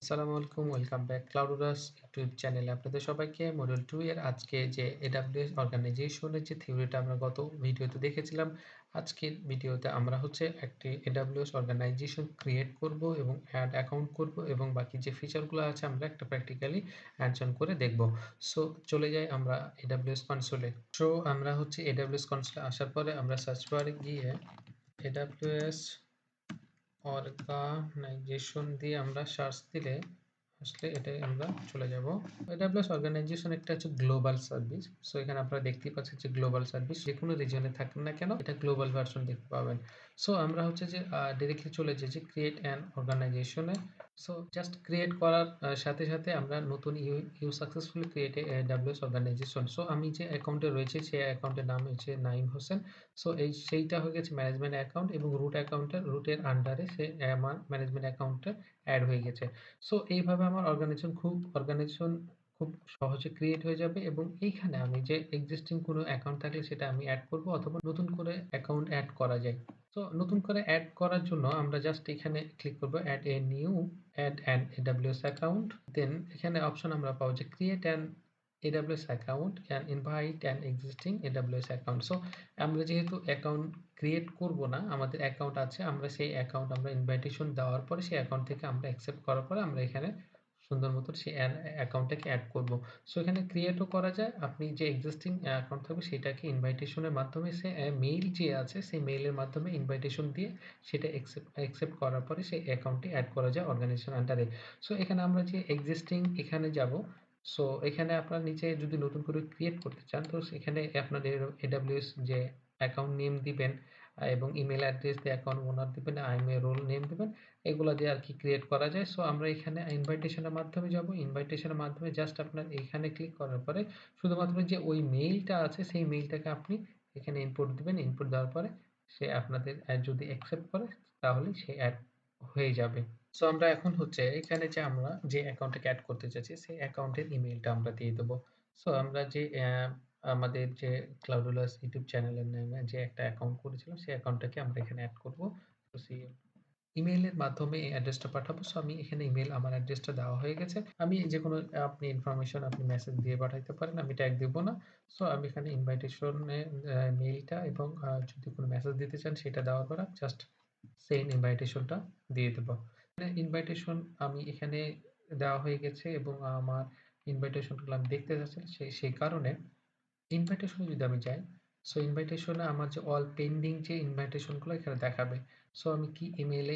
আসসালামু আলাইকুম, welcome back ClouDolus YouTube চ্যানেলে আপনাদের সবাইকে মডিউল 2 এর আজকে যে AWS Organization এর যে থিওরিটা আমরা গত ভিডিওতে দেখেছিলাম, আজকের ভিডিওতে আমরা হচ্ছে একটি AWS Organization ক্রিয়েট করব এবং অ্যাড অ্যাকাউন্ট করব এবং বাকি যে ফিচারগুলো আছে আমরা একটা প্র্যাকটিক্যালি হ্যান্ডস অন করে দেখব। সো চলে যাই আমরা AWS কনসোলে। সো আমরা হচ্ছে AWS কনসোলে আসার পরে আমরা সার্চ বারে গিয়ে AWS অর্গানাইজেশন দিয়ে আমরা সার্চ দিলে আসলে এটাই আমরা চলে যাব। AWS অর্গানাইজেশন একটা হচ্ছে গ্লোবাল সার্ভিস। সো এখানে আপনারা দেখতেই পাচ্ছেন যে গ্লোবাল সার্ভিস যেকোনো রিজিয়নে থাকেন না কেন এটা গ্লোবাল ভার্সন দেখতে পাবেন। সো আমরা হচ্ছে যে ডিরেক্টলি চলে যাই যে ক্রিয়েট অ্যান অর্গানাইজেশনে। সো জাস্ট ক্রিয়েট করার সাথে সাথে আমরা নতুন you successfully create a AWS organization. So আমি যে অ্যাকাউন্টে রয়েছে সেই অ্যাকাউন্টের নাম হচ্ছে নাইম হোসেন। সো সেইটা হয়ে গেছে ম্যানেজমেন্ট অ্যাকাউন্ট এবং রুটের আন্ডারে সে আমার ম্যানেজমেন্ট অ্যাকাউন্টে এড হয়ে গেছে। সো এইভাবে আমার অর্গানাইজেশন খুব সহজে ক্রিয়েট হয়ে যাবে এবং এইখানে আমি যে এক্সিস্টিং কোনো অ্যাকাউন্ট থাকলে সেটা আমি এড করব অথবা নতুন করে অ্যাকাউন্ট এড করা যায়। তো নতুন করে এড করার জন্য আমরা জাস্ট এখানে ক্লিক করব অ্যাড অ্যান AWS অ্যাকাউন্ট। দেন এখানে অপশন আমরা পাবো যে create an AWS account and invite an existing AWS account. So আমরা যেহেতু অ্যাকাউন্ট ক্রিয়েট করব না, আমাদের অ্যাকাউন্ট আছে, আমরা সেই অ্যাকাউন্ট আমরা ইনভাইটেশন দেওয়ার পরে সেই অ্যাকাউন্ট থেকে আমরা অ্যাকসেপ্ট করার পরে আমরা এখানে সুন্দর মতো সেই অ্যাকাউন্টটাকে অ্যাড করব। সো এখানে ক্রিয়েটও করা যায়। আপনি যে এক্সিস্টিং অ্যাকাউন্ট থাকবে সেটাকে ইনভাইটেশনের মাধ্যমে সে মেইল যে আছে সেই মেইলের মাধ্যমে ইনভাইটেশন দিয়ে সেটা অ্যাকসেপ্ট করার পরে সেই অ্যাকাউন্টটি অ্যাড করা যায় অর্গানাইজেশন আন্ডারে। সো এখানে আমরা যে এক্সিস্টিং এখানে যাব। সো এখানে আপনার নিচে যদি নতুন করে ক্রিয়েট করতে চান তো সেখানে আপনাদের AWS যে অ্যাকাউন্ট নেম দিবেন এবং ইমেল অ্যাড্রেস দিয়ে অ্যাকাউন্ট ওনার দিবেন, আইএমএ রোল নেম দিবেন, এগুলো দিয়ে আর কি ক্রিয়েট করা যায়। সো আমরা এখানে ইনভাইটেশনের মাধ্যমে যাব। ইনভাইটেশনের মাধ্যমে জাস্ট আপনার এখানে ক্লিক করার পরে শুধুমাত্র যে ওই মেইলটা আছে সেই মেইলটাকে আপনি এখানে ইনপুট দিবেন। ইনপুট দেওয়ার পরে সে আপনাদের যদি অ্যাকসেপ্ট করে তাহলে সে অ্যাড হয়ে যাবে। সো আমরা এখন হচ্ছে এখানে যে আমরা যে অ্যাকাউন্টটাকে এড করতে চাচ্ছি সেই অ্যাকাউন্টের ইমেইলটা আমরা দিয়ে দেবো। সো আমরা যে আমাদের যে ক্লাউডুলাস ইউটিউব চ্যানেলের নামে যে একটা অ্যাকাউন্ট করেছিলাম সেই অ্যাকাউন্টটাকে আমরা এখানে এড করব। তো সেই ইমেইলের মাধ্যমে এই অ্যাড্রেসটা পাঠাবো। সো আমি এখানে আমার অ্যাড্রেসটা দেওয়া হয়ে গেছে। আমি যেকোনো আপনি ইনফরমেশন আপনি মেসেজ দিয়ে পাঠাইতে পারেন। আমি ট্যাগ দিব না। সো আমি এখানে ইনভাইটেশনে মেইলটা এবং যদি কোনো মেসেজ দিতে চান সেটা দেওয়ার পর জাস্ট সেন্ড ইনভাইটেশনটা দিয়ে দেব। ইনভাইটেশন আমি এখানে দেওয়া হয়ে গেছে এবং আমার ইনভাইটেশনগুলো আমি দেখতে চাচ্ছি সেই কারণে ইনভাইটেশনে যদি আমি যাই, সো ইনভাইটেশনে আমার যে অল পেন্ডিং যে ইনভাইটেশনগুলো এখানে দেখাবে। সো আমি কি ইমেইলে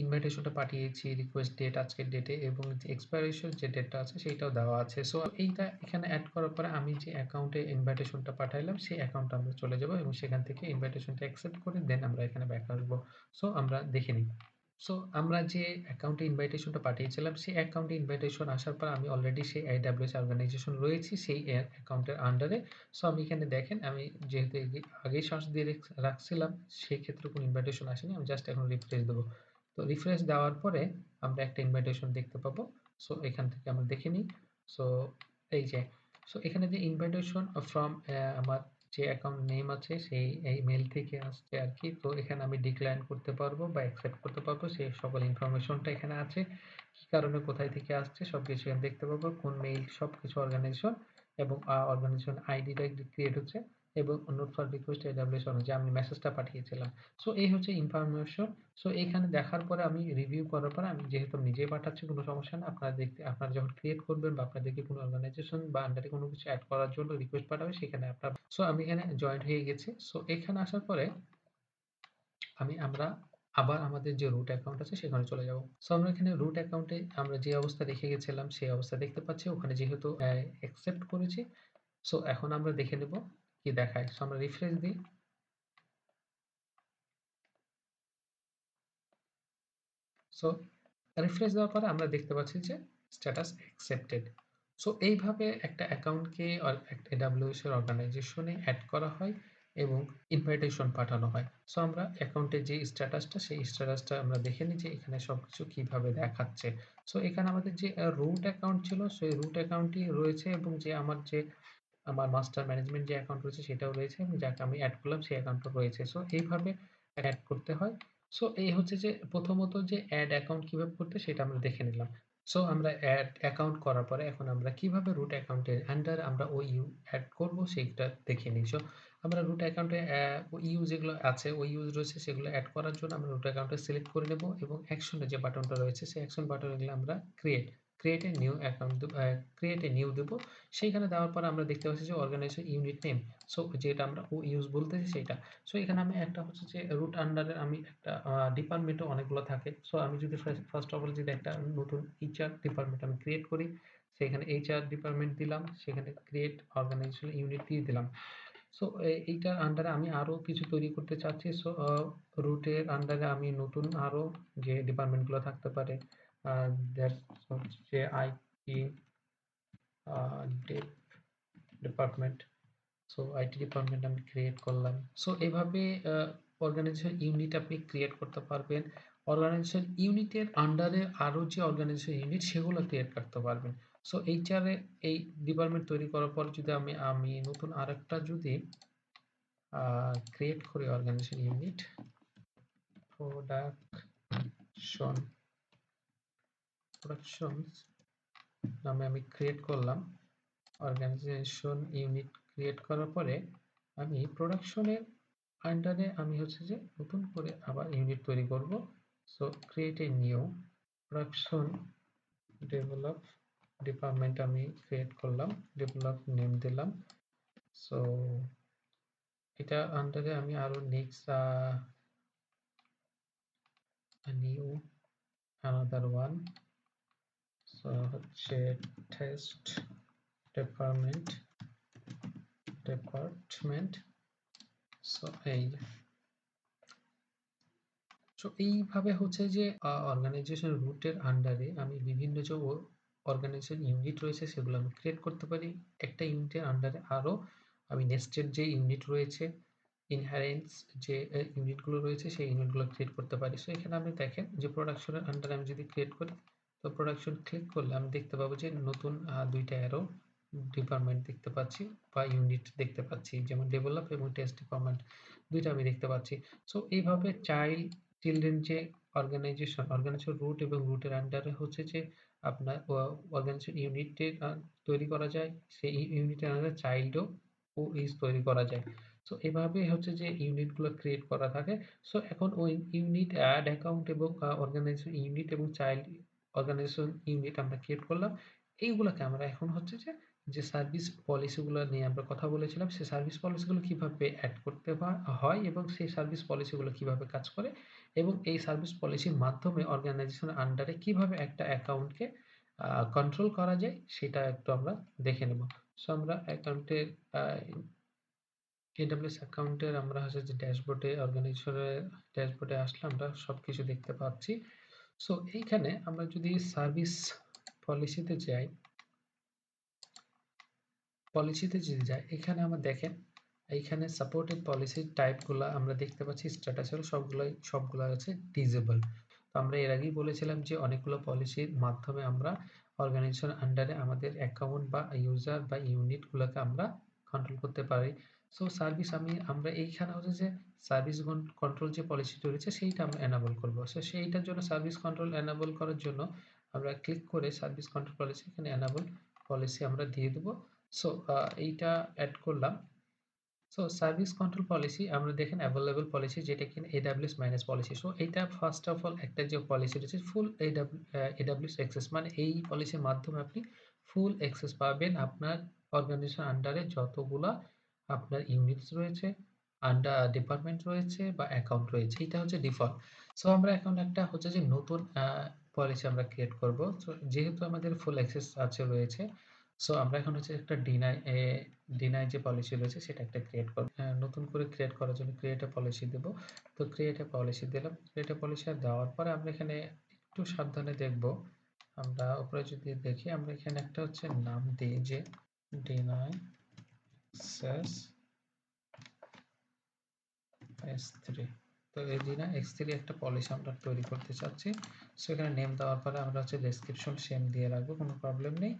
ইনভাইটেশনটা পাঠিয়েছি, রিকোয়েস্ট ডেট আজকের ডেটে এবং যে এক্সপাইরেশন যে ডেটটা আছে সেইটাও দেওয়া আছে। সো এইটা এখানে এড করার পরে আমি যে অ্যাকাউন্টে ইনভাইটেশনটা পাঠাইলাম সেই অ্যাকাউন্টে আমরা চলে যাব এবং সেখান থেকে ইনভাইটেশনটা অ্যাকসেপ্ট করে দেন আমরা এখানে ব্যাক আসবো। সো আমরা দেখে নিই। সো আমরা যে অ্যাকাউন্টে ইনভাইটেশনটা পাঠিয়েছিলাম সেই অ্যাকাউন্টে ইনভাইটেশন আসার পর আমি অলরেডি সেই AWS অর্গানাইজেশন রয়েছি সেই অ্যাকাউন্টের আন্ডারে। সো আমি এখানে দেখেন আমি যেহেতু আগেই সার্চ দিয়ে রাখছিলাম সেই ক্ষেত্রে কোনো ইনভাইটেশন আসেনি। আমি জাস্ট এখন রিফ্রেশ দেবো। তো রিফ্রেশ দেওয়ার পরে আমরা একটা ইনভাইটেশন দেখতে পাবো। সো এখান থেকে আমরা দেখে নিই। সো এই যে সো এখানে যে ইনভাইটেশন ফ্রম আমার যে অ্যাকাউন্ট নেম আছে সেই এই মেইল থেকে আসছে আর কি। তো এখানে আমি ডিক্লাইন করতে পারবো বা অ্যাকসেপ্ট করতে পারবো। সেই সকল ইনফরমেশনটা এখানে আছে। কি কারণে কোথায় থেকে আসছে সবকিছু এখানে দেখতে পাবো। কোন মেইল সবকিছু অর্গানাইজেশন এবং অর্গানাইজেশন আইডিটা ক্রিয়েট হচ্ছে এবং নোট ফর রিকোয়েস্ট AWS যে আমি মেসেজটা পাঠিয়েছিলাম। সো এই হচ্ছে ইনফরমেশন। সো এইখানে দেখার পরে আমি রিভিউ করার পরে আমি যেহেতু নিজেই পাঠাচ্ছি কোনো সমস্যা না। আপনারা যখন ক্রিয়েট করবেন বা আপনাদেরকে কোনো অর্গানাইজেশন বা আন্ডারে কোনো কিছু এড করার জন্য রিকোয়েস্ট পাঠাবে সেখানে আপনার সো আমি এখানে জয়েন্ট হয়ে গেছি। সো এখানে আসার পরে আমরা আবার আমাদের যে রুট অ্যাকাউন্ট আছে সেখানে চলে যাব। সো আমরা এখানে রুট অ্যাকাউন্টে আমরা যে অবস্থা রেখে গেছিলাম সেই অবস্থা দেখতে পাচ্ছি। ওখানে যেহেতু অ্যাকসেপ্ট করেছি। সো এখন আমরা দেখে নেব কি দেখায়। সো আমরা রিফ্রেশ দিই। সো রিফ্রেশ দেওয়ার পরে আমরা দেখতে পাচ্ছি যে স্ট্যাটাস অ্যাকসেপ্টেড। সো এইভাবে একটা অ্যাকাউন্টকে একটা AWS এর অর্গানাইজেশনে এড করা হয় এবং ইনভাইটেশন পাঠানো হয়। সো আমরা অ্যাকাউন্টের যে স্ট্যাটাসটা সেই স্ট্যাটাসটা আমরা দেখে নিই যে এখানে সবকিছু কিভাবে দেখাচ্ছে। সো এখানে আমাদের যে রুট অ্যাকাউন্ট ছিল সেই রুট অ্যাকাউন্টই রয়েছে এবং যে আমার মাস্টার ম্যানেজমেন্ট যে অ্যাকাউন্ট রয়েছে সেটাও রয়েছে এবং যাকে আমি এড করলাম সেই অ্যাকাউন্টও রয়েছে। সো এইভাবে এড করতে হয় সো এই হচ্ছে যে প্রথমত যে এড অ্যাকাউন্ট কিভাবে করতে সেটা আমরা দেখে নিলাম। সো আমরা এড অ্যাকাউন্ট করার পরে এখন আমরা কিভাবে রুট অ্যাকাউন্টের আন্ডার আমরা ওইউ এড করব সেইটা দেখে নিই। সো আমরা রুট অ্যাকাউন্টে ওইউ যেগুলো আছে ওইউ রয়েছে সেগুলো এড করার জন্য আমরা রুট অ্যাকাউন্টটা সিলেক্ট করে নেব এবং অ্যাকশনে যে বাটনটা রয়েছে সেই অ্যাকশন বাটনে গেলে আমরা create a new account create a new দেব। সেইখানে দেওয়ার পর আমরা দেখতে পাচ্ছি যে অর্গানাইজেশন ইউনিট নেম। সো যেটা আমরা ওইউজ বলতেছি সেইটা। সো এখানে আমি একটা হচ্ছে যে রুট আন্ডারে আমি একটা ডিপার্টমেন্টও অনেকগুলো থাকে। সো আমি যদি ফার্স্ট অফ অল যদি একটা নতুন এইচআর ডিপার্টমেন্ট আমি ক্রিয়েট করি, সেখানে এইচআর ডিপার্টমেন্ট দিলাম, সেখানে ক্রিয়েট অর্গানাইজেশন ইউনিট দিয়ে দিলাম। সো এইটার আন্ডারে আমি আরো কিছু তৈরি করতে চাচ্ছি। সো রুটের আন্ডারে আমি নতুন আরো যে ডিপার্টমেন্টগুলো থাকতে পারে দ্যাটস হচ্ছে IT department. So IT department আমি ক্রিয়েট করলাম। সো এভাবে অর্গানাইজেশন ইউনিট আপনি ক্রিয়েট করতে পারবেন। অর্গানাইজেশন ইউনিটের আন্ডারে আরো যে অর্গানাইজেশন ইউনিট সেগুলো ক্রিয়েট করতে পারবেন। সো এইচআরে এই ডিপার্টমেন্ট তৈরি করার পর যদি আমি নতুন আরেকটা যদি ক্রিয়েট করি অর্গানাইজেশন ইউনিট প্রোডাকশন প্রোডাকশনস নামে আমি ক্রিয়েট করলাম। অর্গানাইজেশন ইউনিট ক্রিয়েট করার পরে আমি প্রোডাকশনের আন্ডারে আমি হচ্ছে যে নতুন করে আবার ইউনিট তৈরি করব। So create a new production develop department আমি ক্রিয়েট করলাম, ডেভেলপ নেম দিলাম। সো এটা আন্ডারে আমি আরো next new another one. So হচ্ছে টেস্ট ডিপার্টমেন্ট। সো এইভাবে হচ্ছে যে অর্গানাইজেশন রুটের আন্ডারে আমি বিভিন্ন যে অর্গানাইজেশন ইউনিট রয়েছে সেগুলো আমি ক্রিয়েট করতে পারি। একটা ইউনিটের আন্ডারে আরো আমি নেস্টেড যে ইউনিট রয়েছে, ইনহেরেন্স যে ইউনিটগুলো রয়েছে সেই ইউনিটগুলো ক্রিয়েট করতে পারি। সো এখানে আপনি দেখেন যে প্রোডাকশনের আন্ডারে আমি যদি ক্রিয়েট করি, তো প্রোডাকশন ক্লিক করলে আমি দেখতে পাবো যে নতুন দুইটা অ্যারো ডিপার্টমেন্ট দেখতে পাচ্ছি বা ইউনিট দেখতে পাচ্ছি, যেমন ডেভেলপ এবং টেস্ট ডিপার্টমেন্ট দুইটা আমি দেখতে পাচ্ছি। সো এইভাবে চিলড্রেন যে অর্গানাইজেশন রুট এবং রুটের আন্ডারে হচ্ছে যে আপনার অর্গানাইজেশন ইউনিটের তৈরি করা যায়, সেই ইউনিটের আন্ডারে চাইল্ডও ইজ তৈরি করা যায়। সো এভাবে হচ্ছে যে ইউনিটগুলো ক্রিয়েট করা থাকে। সো এখন ওই ইউনিট অ্যাড অ্যাকাউন্ট এবং অর্গানাইজেশন ইউনিট এবং চাইল্ড অর্গানাইজেশন ইউনিট আমরা ক্রিয়েট করলাম। এইগুলোকে আমরা এখন হচ্ছে যে সার্ভিস পলিসিগুলো নিয়ে আমরা কথা বলেছিলাম, সেই সার্ভিস পলিসিগুলো কিভাবে অ্যাড করতে হয় এবং সেই সার্ভিস পলিসিগুলো কিভাবে কাজ করে এবং এই সার্ভিস পলিসির মাধ্যমে অর্গানাইজেশনের আন্ডারে কিভাবে একটা অ্যাকাউন্টকে কন্ট্রোল করা যায় সেটা একটু আমরা দেখে নেব। সো আমরা অ্যাকাউন্টের AWS অ্যাকাউন্টের আমরা হচ্ছে যে ড্যাশবোর্ডে অর্গানাইজেশনের ড্যাশবোর্ডে আসলে আমরা সবকিছু দেখতে পাচ্ছি। সো এইখানে আমরা যদি সার্ভিস পলিসিতে যাই, এখানে আমরা দেখেন এইখানে সাপোর্টেড পলিসির টাইপগুলো আমরা দেখতে পাচ্ছি স্ট্যাটাসের সবগুলো আছে ডিসেবল। তো আমরা এর আগেই বলেছিলাম যে অনেকগুলো পলিসির মাধ্যমে আমরা অর্গানাইজেশন আন্ডারে আমাদের অ্যাকাউন্ট বা ইউজার বা ইউনিটগুলোকে আমরা কন্ট্রোল করতে পারি। সো আমরা এইখানে হচ্ছে যে সার্ভিস কন্ট্রোল যে পলিসিটা রয়েছে সেইটা আমরা এনাবল করব। সো সেইটার জন্য সার্ভিস কন্ট্রোল এনাবল করার জন্য আমরা ক্লিক করে সার্ভিস কন্ট্রোল পলিসি এখানে এনাবল পলিসি আমরা দিয়ে দেবো। সো এইটা অ্যাড করলাম। সো সার্ভিস কন্ট্রোল পলিসি আমরা দেখেন অ্যাভেলেবল পলিসি যেটা কিনা AWS ম্যানেজ পলিসি। সো এইটা ফার্স্ট অফ অল একটা যে পলিসি রয়েছে ফুল AWS অ্যাক্সেস, মানে এই পলিসির মাধ্যমে আপনি ফুল অ্যাক্সেস পাবেন আপনার অর্গানাইজেশন আন্ডারে যতগুলা আপনার ইউনিটস রয়েছে, ডিপার্টমেন্ট রয়েছে বা অ্যাকাউন্ট রয়েছে। এটা হচ্ছে ডিফল্ট। সো আমরা এখন একটা হচ্ছে যে নতুন পলিসি আমরা ক্রিয়েট করব। সো যেহেতু আমাদের ফুল অ্যাক্সেস রয়েছে, সো আমরা এখন হচ্ছে একটা ডিনাই যে পলিসি রয়েছে সেটা একটা ক্রিয়েট করব। নতুন করে ক্রিয়েট করার জন্য ক্রিয়েট এ পলিসি দেব। তো ক্রিয়েট এ পলিসি দিলাম। ক্রিয়েট এ পলিসি দেওয়ার পরে আমরা এখানে একটু সাবধানে দেখব। আমরা উপরে যদি দেখি আমরা এখানে একটা হচ্ছে নাম দিই যে ডিনাই অ্যাক্সেস S3। তো এই ডিনাই X3 একটা পলিসি আমরা তৈরি করতে চাচ্ছি। সো এখানে নেম দেওয়ার পরে আমরা হচ্ছে ডেসক্রিপশন সেম দিয়ে রাখবো, কোনো প্রবলেম নেই।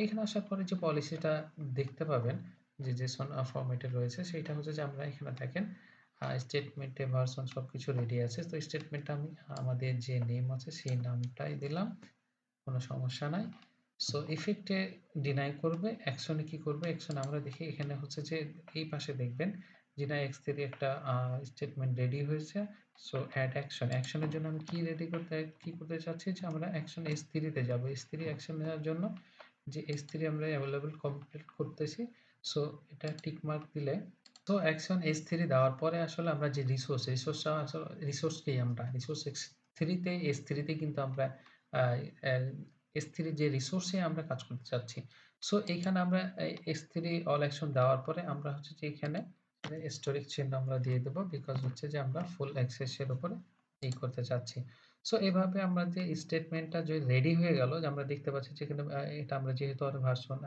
এখানে আসার পরে যে পলিসিটা দেখতে পাবেন যে জেসন ফরম্যাটে রয়েছে সেইটা হচ্ছে যে আমরা এখানে দেখেন স্টেটমেন্টে ভার্সন সবকিছু রেডি আছে। তো স্টেটমেন্টটা আমি আমাদের যে নেম আছে সেই নামটাই দিলাম, কোনো সমস্যা নাই। সো ইফেক্টে ডিনাই করবে, অ্যাকশনে কি করবে, অ্যাকশন আমরা দেখি এখানে হচ্ছে যে এই পাশে দেখবেন ডিনাই x3 একটা স্টেটমেন্ট রেডি হয়েছে। সো অ্যাড অ্যাকশন, অ্যাকশনের জন্য আমি কি করতে চাচ্ছি যে আমরা অ্যাকশন S3 তে যাব। S3 অ্যাকশন নেওয়ার জন্য যে S3 আমরা অ্যাভেলেবল কমপ্লিট করতেছি। সো এটা টিক মার্ক দিলে, তো অ্যাকশন S3 দেওয়ার পরে আসলে আমরা যে রিসোর্সটা আসলে রিসোর্স কি, আমরা রিসোর্স S3 তে কিন্তু আমরা S3 যে রিসোর্সে আমরা কাজ করতে চাচ্ছি। সো এইখানে আমরা S3 অল অ্যাকশন দেওয়ার পরে আমরা হচ্ছে যে এখানে স্টোরেজ চিহ্ন আমরা দিয়ে দেব, বিকজ হচ্ছে যে আমরা ফুল অ্যাক্সেসের উপরে করতে চাচ্ছি। সো এভাবে আমরা যে স্টেটমেন্টটা যে রেডি হয়ে গেল, যে আমরা দেখতে পাচ্ছি যে এখানে এটা আমরা যেহেতু ভার্সন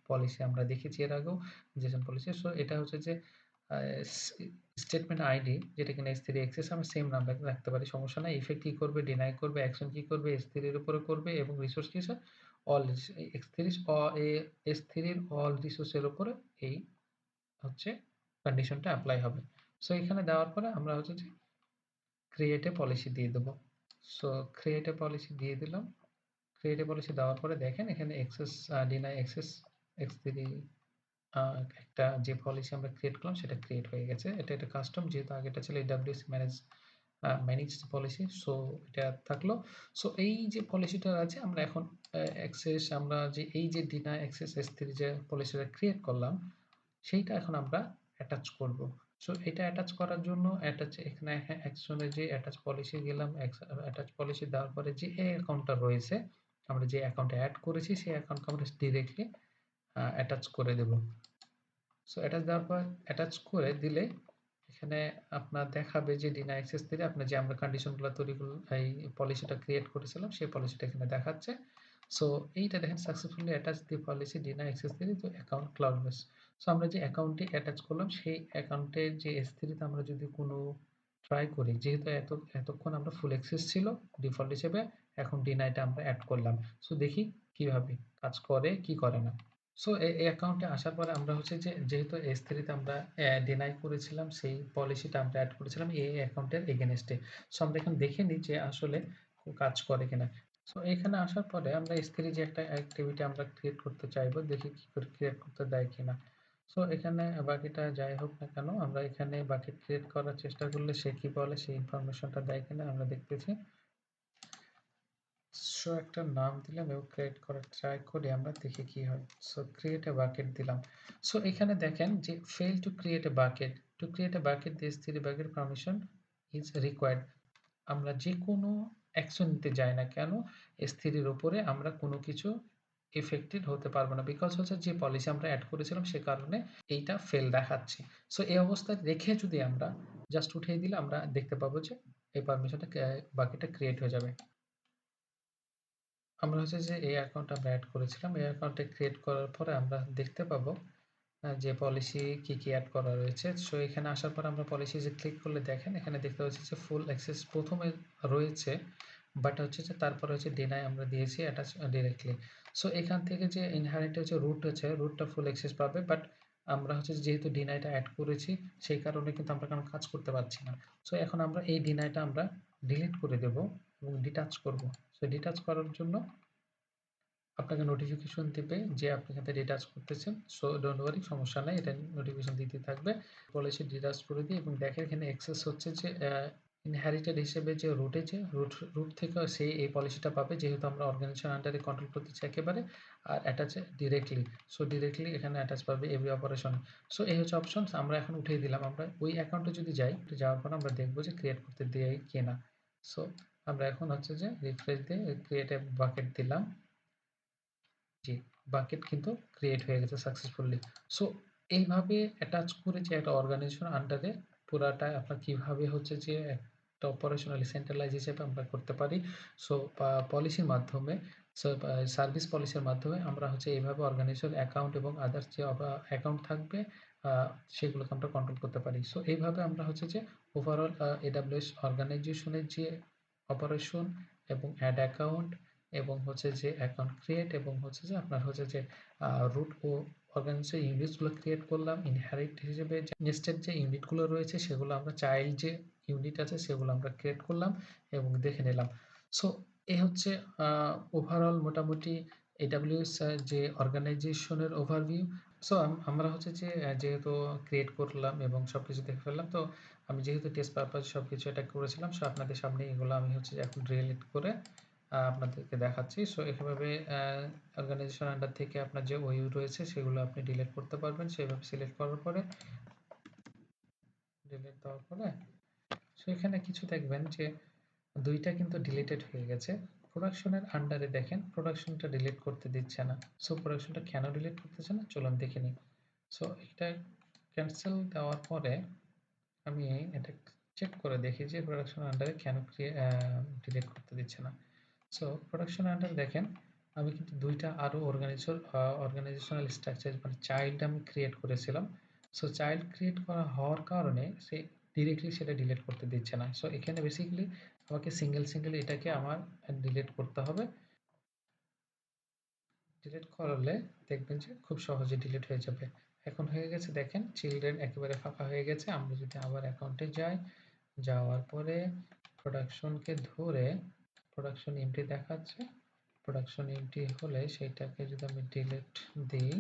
পলিসি আমরা দেখেছি এর আগেও জেসন পলিসি। সো এটা হচ্ছে যে স্টেটমেন্ট আইডি যেটা কিনা S3 অ্যাক্সেস আমরা সেম নাম রাখতে পারি, সমস্যা নাই। ইফেক্ট কি করবে, ডিনাই করবে, অ্যাকশন কি করবে, S3 এর উপরে করবে, এবং রিসোর্স কি স্যার অল S3 এর অল রিসোর্সের উপরে এই হচ্ছে কন্ডিশনটা অ্যাপ্লাই হবে। সো এখানে দেওয়ার পরে আমরা হচ্ছে যে ক্রিয়েট এ পলিসি দিয়ে দেব। সো ক্রিয়েট এ পলিসি দিয়ে দিলাম। ক্রিয়েট এ পলিসি দেওয়ার পরে দেখেন এখানে অ্যাক্সেস ডিনাই অ্যাক্সেস x3 একটা যে পলিসি আমরা ক্রিয়েট করলাম সেটা ক্রিয়েট হয়ে গেছে। এটা একটা কাস্টম, যেহেতু আগেটা ছিল AWS ম্যানেজড পলিসি, সো এটা থাকলো। সো এই যে পলিসিটা আছে আমরা এখন অ্যাক্সেস, আমরা যে এই যে ডিনাই অ্যাক্সেস S3 যে পলিসিটা ক্রিয়েট করলাম সেইটা এখন আমরা অ্যাটাচ করব। সো এটা অ্যাটাচ করার জন্য এখানে অ্যাকশনে যে অ্যাটাচ পলিসি গেলাম, অ্যাটাচ পলিসি দেওয়ার পরে যে এই অ্যাকাউন্টটা রয়েছে, আমরা যে অ্যাকাউন্টে অ্যাড করেছি সেই অ্যাকাউন্টকে আমরা ডিরেক্টলি অ্যাটাচ করে দেব। সো অ্যাটাচ দেওয়ার পর অ্যাটাচ করে দিলে এখানে আপনার দেখাবে যে ডিনাই অ্যাক্সেস দিলে আপনার যে আমরা কন্ডিশনগুলো এই পলিসিটা ক্রিয়েট করেছিলাম সেই পলিসিটা এখানে দেখাচ্ছে। সো এইটা দেখেন successfully attach the policy deny access দিলে তো অ্যাকাউন্ট ক্লাউডলেস। সো আমরা যে অ্যাকাউন্টে অ্যাটাচ করলাম সেই অ্যাকাউন্টে যে S3 তে আমরা যদি কোনো ট্রাই করি, যেহেতু এতক্ষণ আমরা ফুল অ্যাক্সেস ছিল ডিফল্ট হিসেবে, এখন ডিনাইটা আমরা অ্যাড করলাম। সো দেখি কিভাবে কাজ করে কি করে না। সো এই অ্যাকাউন্টে আসার পরে আমরা হচ্ছে যে যেহেতু S3 তে আমরা ডিনাই করেছিলাম সেই পলিসিটা আমরা অ্যাড করেছিলাম এই অ্যাকাউন্টের এগেইনস্টে। সো আমরা এখন দেখে নিই যে আসলে কাজ করে কিনা। সো এখানে আসার পরে আমরা S3 যে একটা অ্যাক্টিভিটি আমরা ক্রিয়েট করতে চাইবো, দেখি কি করে ক্রিয়েট করতে দেয় কিনা। সো এখানে বাকিটা যাই হোক না কেন, আমরা এখানে বাকি ক্রিয়েট করার চেষ্টা করলে সে কি বলে, সেই ইনফরমেশনটা দেয় কিনা আমরা দেখতেছি। সো একটা নাম দিলাম এবং ক্রিয়েট করার ট্রাই করি, আমরা দেখি কি হয়। সো ক্রিয়েট এ বাকেট দিলাম। সো এখানে দেখেন যে fail to create a bucket, to create a bucket this three bucket permission is required. আমরা যে কোনো অ্যাকশন নিতে যাই না কেন S3 এর উপরে আমরা কোনো কিছু এফেক্টেড হতে পারবো না, বিকজ হচ্ছে যে পলিসি আমরা অ্যাড করেছিলাম সে কারণে এইটা ফেল দেখাচ্ছে। সো এই অবস্থায় রেখে যদি আমরা জাস্ট উঠিয়ে দিলে আমরা দেখতে পাবো যে এই পারমিশনটা বাকিটা ক্রিয়েট হয়ে যাবে। আমরা হচ্ছে যে এই অ্যাকাউন্ট আমরা অ্যাড করেছিলাম, এই অ্যাকাউন্টে ক্রিয়েট করার পরে আমরা দেখতে পাবো যে পলিসি কি অ্যাড করা রয়েছে। সো এখানে আসার পর আমরা পলিসি যে ক্লিক করলে দেখেন এখানে দেখতে পাচ্ছি যে ফুল অ্যাক্সেস প্রথমে রয়েছে, বাট হচ্ছে যে তারপরে হচ্ছে ডিনাই আমরা দিয়েছি অ্যাটাচ ডিরেক্টলি। সো এখান থেকে যে ইনহারেন্ট হচ্ছে রুটটা ফুল অ্যাক্সেস পাবে, বাট আমরা হচ্ছে যেহেতু ডিনাইটা অ্যাড করেছি সেই কারণে কিন্তু আমরা কোনো কাজ করতে পারছি না। সো এখন আমরা এই ডিনাইটা আমরা ডিলিট করে দেব এবং ডিটাচ করব। সো ডিটাচ করার জন্য আপনাকে নোটিফিকেশন দিবে যে আপনি এখানে ডিটাচ করতেছেন। সো ডোন্ট ওয়ারি, সমস্যা নাই, এটা নোটিফিকেশন দিতে থাকবে। পলিসি ডিটাচ করে দিই এবং দেখেন এখানে অ্যাক্সেস হচ্ছে যে ইনহেরিটেড হিসেবে যে রুট থেকে সে এই পলিসিটা পাবে, যেহেতু আমরা অর্গানাইজেশন আন্ডারে কন্ট্রোল করতেছি একেবারে, আর অ্যাটাচ ডিরেক্টলি। সো ডিরেক্টলি এখানে অ্যাটাচ পাবে এভরি অপারেশন। সো এই হচ্ছে অপশনস, আমরা এখন উঠিয়ে দিলাম। আমরা ওই অ্যাকাউন্টে যদি যাই, যাওয়ার পর আমরা দেখবো যে ক্রিয়েট করতে দেয় কিনা। সো আমরা এখন হচ্ছে যে রিফ্রেশ দিয়ে ক্রিয়েট এ বাকেট দিলাম। জি, বাকেট কিন্তু ক্রিয়েট হয়ে গেছে সাকসেসফুলি। সো এইভাবে অ্যাটাচ করে যে একটা অর্গানাইজেশন আন্ডারে পুরাটা আপনার কিভাবে হচ্ছে যে একটা অপারেশনালি সেন্ট্রালাইজ হিসেবে আমরা করতে পারি। সো পলিসির মাধ্যমে, সো সার্ভিস পলিসির মাধ্যমে আমরা হচ্ছে এইভাবে অর্গানাইজেশন অ্যাকাউন্ট এবং আদার্স যে অ্যাকাউন্ট থাকবে সেগুলোকে আমরা কন্ট্রোল করতে পারি। সো এইভাবে আমরা হচ্ছে যে ওভারঅল AWS অর্গানাইজেশনের যে অপারেশন এবং অ্যাড অ্যাকাউন্ট এবং হচ্ছে যে অ্যাকাউন্ট ক্রিয়েট এবং হচ্ছে যে আপনার হচ্ছে যে রুট ও অর্গানাইজেশন ইউনিটসগুলো ক্রিয়েট করলাম। ইনহেরিট হিসেবে নেস্টেড যে ইউনিটগুলো রয়েছে সেগুলো আমরা চাইল্ড যে ইউনিট আছে সেগুলো আমরা ক্রিয়েট করলাম এবং দেখে নিলাম। সো এই হচ্ছে ওভারঅল মোটামুটি AWS যে অর্গানাইজেশনের ওভারভিউ। সো আমরা হচ্ছে যে যেহেতু ক্রিয়েট করলাম এবং সবকিছু দেখে ফেললাম, তো আমি যেহেতু টেস্ট পারপাস সবকিছু এটা করেছিলাম, সো আপনাদের সামনে এগুলো আমি হচ্ছে যে এখন রিলেট করে আপনাদেরকে দেখাচ্ছি। সো এভাবে অর্গানাইজেশন আন্ডার থেকে আপনার যে ওইউ রয়েছে সেগুলো আপনি ডিলিট করতে পারবেন। সেভাবে সিলেক্ট করার পরে ডিলিট দেওয়ার পরে সো এখানে কিছু দেখবেন যে দুইটা কিন্তু ডিলিটেড হয়ে গেছে। প্রোডাকশনের আন্ডারে দেখেন প্রোডাকশনটা ডিলিট করতে দিচ্ছে না। সো প্রোডাকশনটা কেন ডিলিট করতেছে না চলুন দেখে নিই। সো এটা ক্যান্সেল দেওয়ার পরে আমি এটা চেক করে দেখি যে প্রোডাকশন আন্ডারে কেন ডিলিট করতে দিচ্ছে না। সো প্রোডাকশন আন্ডার দেখেন আমি কিন্তু দুইটা আরও অর্গানাইজেশনাল স্ট্রাকচার মানে চাইল্ড আমি ক্রিয়েট করেছিলাম। সো চাইল্ড ক্রিয়েট করা হওয়ার কারণে সে ডিরেক্টলি সেটা ডিলিট করতে দিচ্ছে না। সো এখানে বেসিক্যালি আমাকে সিঙ্গেল এটাকে আমার ডিলিট করতে হবে। ডিলিট করলে দেখবেন যে খুব সহজে ডিলিট হয়ে যাবে। এখন হয়ে গেছে দেখেন চিলড্রেন একেবারে ফাঁকা হয়ে গেছে। আমরা যদি আবার অ্যাকাউন্টে যাই, যাওয়ার পরে প্রোডাকশনকে ধরে প্রোডাকশন এমটি দেখাচ্ছে। প্রোডাকশন এমটি হলে সেইটাকে যদি আমি ডিলিট দিই,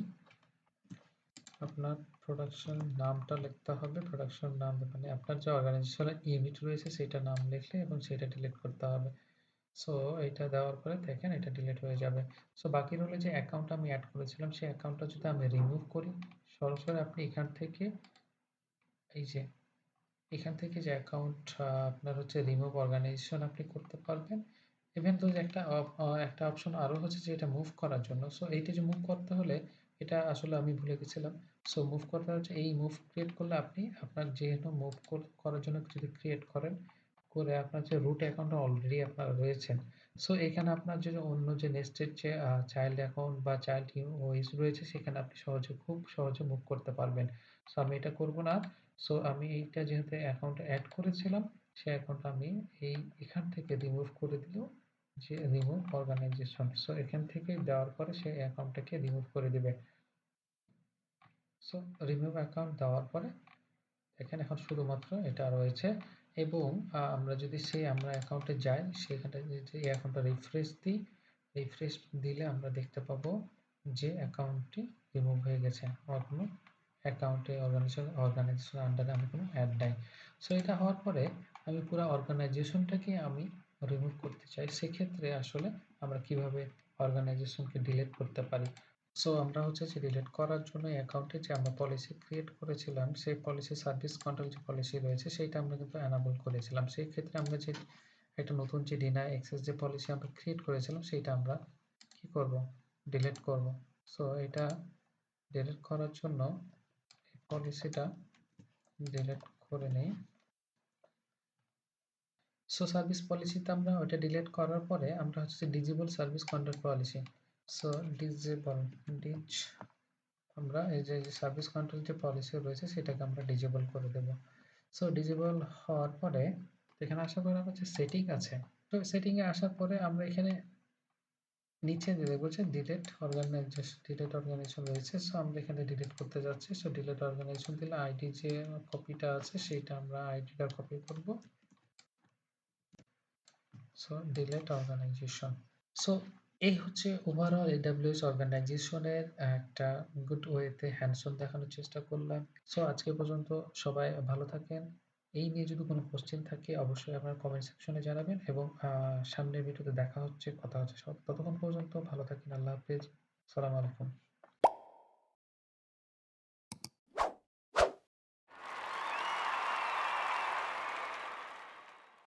আপনার প্রোডাকশন নামটা লিখতে হবে। প্রোডাকশন নাম মানে আপনার যে অর্গানাইজেশনাল ইউনিট রয়েছে সেটা নাম লিখলে এবং সেটা ডিলিট করতে হবে। সো এটা দেওয়ার পরে দেখেন এটা ডিলিট হয়ে যাবে। সো বাকি রইল যে অ্যাকাউন্ট আমি অ্যাড করেছিলাম সেই অ্যাকাউন্টটা যদি আমি রিমুভ করি, সরাসরি আপনি এখান থেকে এই যে এখান থেকে যে অ্যাকাউন্ট আপনার হচ্ছে রিমুভ অর্গানাইজেশন আপনি করতে পারবেন। ইভেন তো একটা অপশন আরও হচ্ছে যে এটা মুভ করার জন্য। সো এইটা যে মুভ করতে হলে এটা আসলে আমি ভুলে গেছিলাম। সো মুভ করতে হচ্ছে এই মুভ ক্রিয়েট করলে আপনি আপনার যেহেতু মুভ করার জন্য যদি ক্রিয়েট করেন করে আপনার যে রুট অ্যাকাউন্টটা অলরেডি আপনার রয়েছেন, সো এখানে আপনার যে অন্য যে নেস্টেড যে চাইল্ড অ্যাকাউন্ট বা চাইল্ড ওএস রয়েছে সেখানে আপনি খুব সহজে মুভ করতে পারবেন। সো আমি এটা করব না। সো আমি এইটা যেহেতু অ্যাকাউন্টে অ্যাড করেছিলাম সেই অ্যাকাউন্টটা আমি এখান থেকে রিমুভ করে দিল যে রিমুভ অর্গানাইজেশন। সো এখান থেকে দেওয়ার পরে সেই অ্যাকাউন্টটাকে রিমুভ করে দিবে। সো রিমুভ অ্যাকাউন্ট দেওয়ার পরে এখানে এখন শুধুমাত্র এটা রয়েছে এবং আমরা যদি আমরা অ্যাকাউন্টে যাই সেখানে যদি এই অ্যাকাউন্টটা রিফ্রেশ দিই, রিফ্রেশ দিলে আমরা দেখতে পাবো যে অ্যাকাউন্টটি রিমুভ হয়ে গেছে। আমার কোনো অ্যাকাউন্টে অর্গানাইজেশন আন্ডারে আমি কোনো অ্যাড নাই। সো এটা হওয়ার পরে আমি পুরো অর্গানাইজেশনটাকে আমি রিমুভ করতে চাই। সেক্ষেত্রে আসলে আমরা কিভাবে অর্গানাইজেশনকে ডিলিট করতে পারি। সো আমরা হচ্ছে যে ডিলিট করার জন্য অ্যাকাউন্টে যে আমরা পলিসি ক্রিয়েট করেছিলাম সেই পলিসি সার্ভিস কন্ট্রোল যে পলিসি রয়েছে সেইটা আমরা কিন্তু অ্যানাবল করেছিলাম। সেই ক্ষেত্রে আমরা যে একটা নতুন যে ডিনাই অ্যাক্সেস যে পলিসি আমরা ক্রিয়েট করেছিলাম সেইটা আমরা কি করব ডিলিট করব। সো এটা ডিলিট করার জন্য এই পলিসিটা ডিলিট করে নেই। সো সার্ভিস পলিসিতে আমরা ওটা ডিলিট করার পরে আমরা হচ্ছে disable service control policy. So this আমরা এই যে সার্ভিস কন্ট্রোল যে পলিসি রয়েছে সেটাকে আমরা ডিজেবল করে দেব। সো ডিজেবল হওয়ার পরে এখানে আসার পরে হচ্ছে সেটিং আছে। তো সেটিংয়ে আসার পরে আমরা এখানে নিচে দেখবো যে ডিলিট অর্গানাইজেশন রয়েছে। সো আমরা এখানে ডিলিট করতে যাচ্ছি। সো ডিলিট অর্গানাইজেশন দিলে আইডি যে কপিটা আছে সেইটা আমরা আইডিটা কপি করব। So delete organisation. সো এই হচ্ছে ওভারঅল AWS অর্গানাইজেশনের একটা গুড ওয়েতে হ্যান্ডসন দেখানোর চেষ্টা করলাম। সো আজকে পর্যন্ত সবাই ভালো থাকেন। এই নিয়ে যদি কোনো কোশ্চেন থাকে অবশ্যই আপনার কমেন্ট সেকশনে জানাবেন এবং সামনের ভিডিওতে দেখা হচ্ছে, কথা হচ্ছে। ততক্ষণ পর্যন্ত ভালো থাকেন। আল্লাহ হাফেজ। আসসালামু আলাইকুম।